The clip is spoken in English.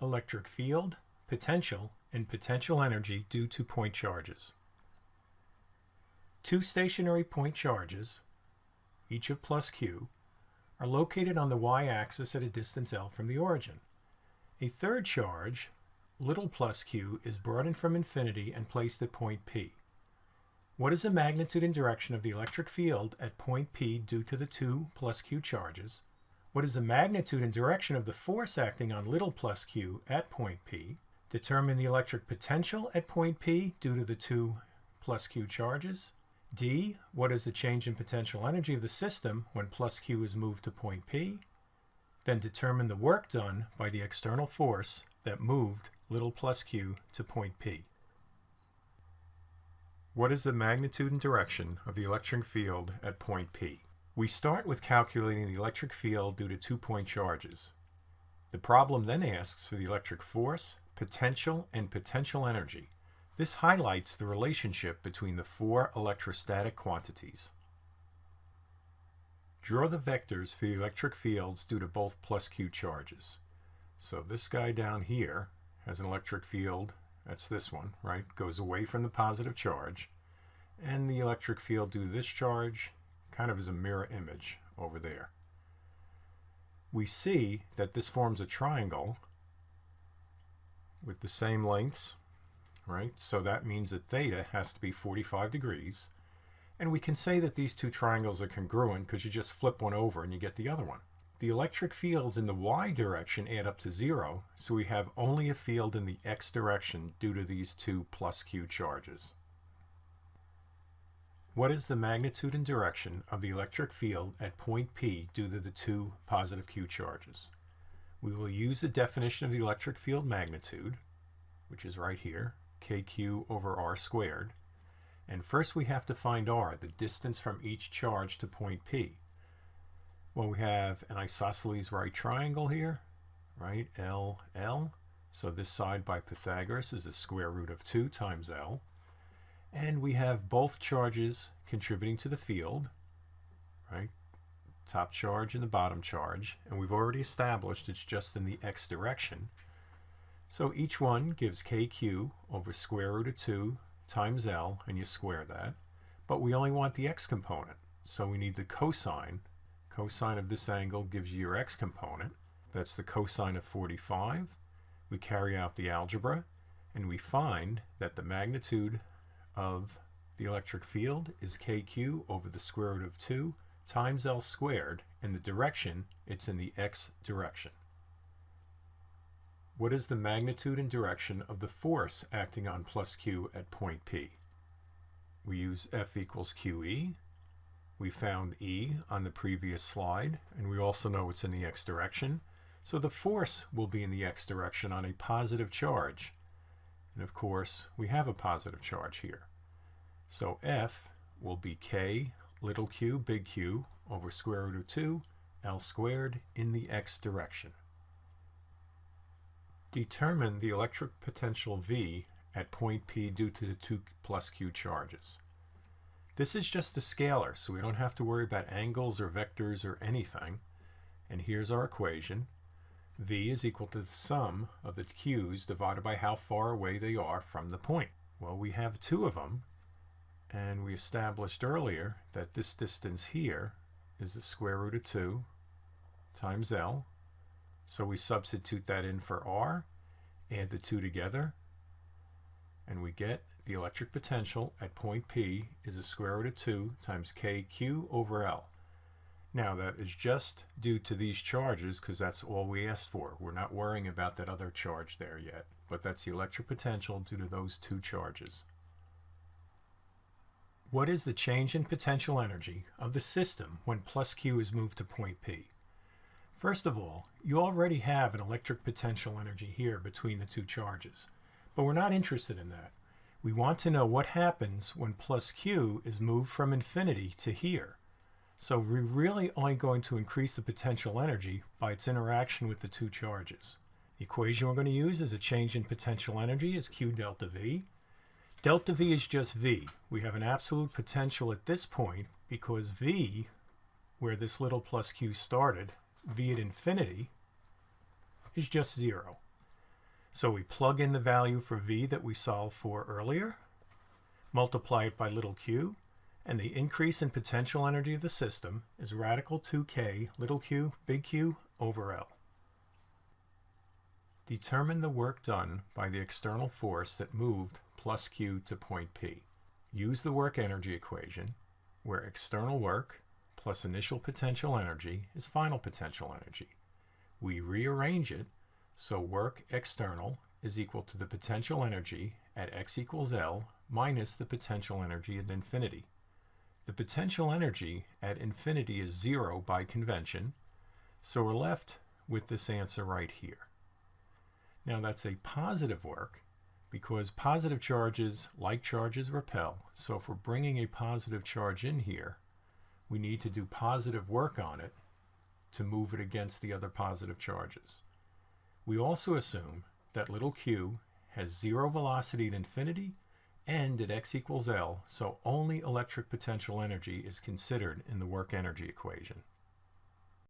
electric field, potential, and potential energy due to point charges. Two stationary point charges, each of plus q, are located on the y-axis at a distance L from the origin. A third charge, little plus q, is brought in from infinity and placed at point P. What is the magnitude and direction of the electric field at point P due to the two plus q charges? What is the magnitude and direction of the force acting on little plus q at point P? Determine the electric potential at point P due to the two plus q charges. D. What is the change in potential energy of the system when plus q is moved to point P? Then determine the work done by the external force that moved little plus q to point P. What is the magnitude and direction of the electric field at point P? We start with calculating the electric field due to 2-point charges. The problem then asks for the electric force, potential, and potential energy. This highlights the relationship between the four electrostatic quantities. Draw the vectors for the electric fields due to both plus q charges. So this guy down here has an electric field, that's this one, right? Goes away from the positive charge. And the electric field due to this charge kind of is a mirror image over there. We see that this forms a triangle with the same lengths, right? So that means that theta has to be 45 degrees. And we can say that these two triangles are congruent because you just flip one over and you get the other one. The electric fields in the y direction add up to 0, so we have only a field in the x direction due to these two plus q charges. What is the magnitude and direction of the electric field at point P due to the two positive q charges? We will use the definition of the electric field magnitude, which is right here, kq over r squared. And first we have to find r, the distance from each charge to point P. Well, we have an isosceles right triangle here, right, L, L. So this side by Pythagoras is the square root of 2 times L. And we have both charges contributing to the field, right? Top charge and the bottom charge. And we've already established it's just in the x direction. So each one gives kq over square root of 2 times L, and you square that. But we only want the x component, so we need the cosine. Cosine of this angle gives you your x component. That's the cosine of 45. We carry out the algebra, and we find that the magnitude of the electric field is kq over the square root of 2 times L squared. In the direction, it's in the x direction. What is the magnitude and direction of the force acting on plus q at point P? We use F equals QE. We found E on the previous slide, and we also know it's in the x direction. So the force will be in the x direction on a positive charge. And of course, we have a positive charge here. So F will be K little q big Q over square root of 2 L squared in the x direction. Determine the electric potential V at point P due to the two plus q charges. This is just a scalar, so we don't have to worry about angles or vectors or anything. And here's our equation. V is equal to the sum of the q's divided by how far away they are from the point. Well, we have two of them, and we established earlier that this distance here is the square root of 2 times L. So we substitute that in for R, add the two together, and we get the electric potential at point P is the square root of 2 times kq over L. Now that is just due to these charges because that's all we asked for. We're not worrying about that other charge there yet, but that's the electric potential due to those two charges. What is the change in potential energy of the system when plus q is moved to point P? First of all, you already have an electric potential energy here between the two charges, but we're not interested in that. We want to know what happens when plus q is moved from infinity to here. So we're really only going to increase the potential energy by its interaction with the two charges. The equation we're going to use is a change in potential energy is Q delta V. Delta V is just V. We have an absolute potential at this point because V, where this little plus Q started, V at infinity, is just 0. So we plug in the value for V that we solved for earlier, multiply it by little q, and the increase in potential energy of the system is radical 2k little q big Q over L. Determine the work done by the external force that moved plus Q to point P. Use the work energy equation, where external work plus initial potential energy is final potential energy. We rearrange it so work external is equal to the potential energy at x equals L minus the potential energy at infinity. The potential energy at infinity is 0 by convention, so we're left with this answer right here. Now that's a positive work because positive charges, like charges, repel. So if we're bringing a positive charge in here, we need to do positive work on it to move it against the other positive charges. We also assume that little q has 0 velocity at infinity and at x equals L, so only electric potential energy is considered in the work energy equation.